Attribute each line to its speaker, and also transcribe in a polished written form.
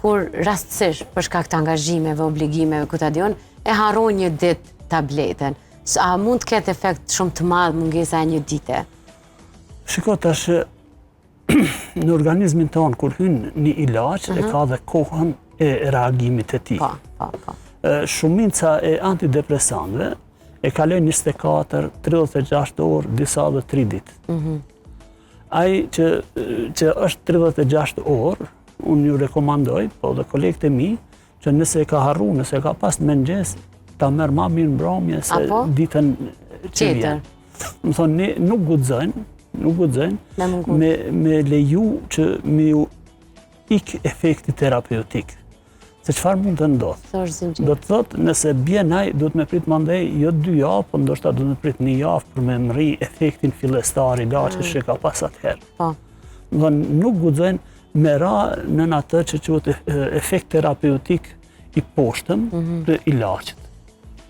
Speaker 1: kur rastësisht për shkak të angazhimeve, obligimeve, ku ta diun, e harron një ditë tabletën. A mund të ketë efekt shumë të madh mungesa e një dite?
Speaker 2: Shiko tash në organizmin tonë kur hyn një ilaç e ka dhe kohën e reagimit të tij.
Speaker 1: Po.
Speaker 2: Shumica e antidepresantëve e kalojnë 24, 36 orë, disa dhe 3 ditë. Ai që është 36 orë, unë ju rekomandoj, po dhe kolegët e mi, që nëse e ka harru, nëse e ka pas në mëngjes, ta merr ma mirë mbrëmje se ditën që vjen. Më thonë, nuk guxojnë me leju që me ju ik efekti terapeutik. Se çfarë mund të ndodhë? Do të thotë, nëse bjen ai, do të me prit mandej, jo 2 javë, po ndoshta do të me prit 1 javë për me mri efektin fillestar i ilaçit që ka pas atëherë. Më thonë, nuk guxojnë me ra në atë që quhet efekt terapeutik i poshtëm të ilaçit.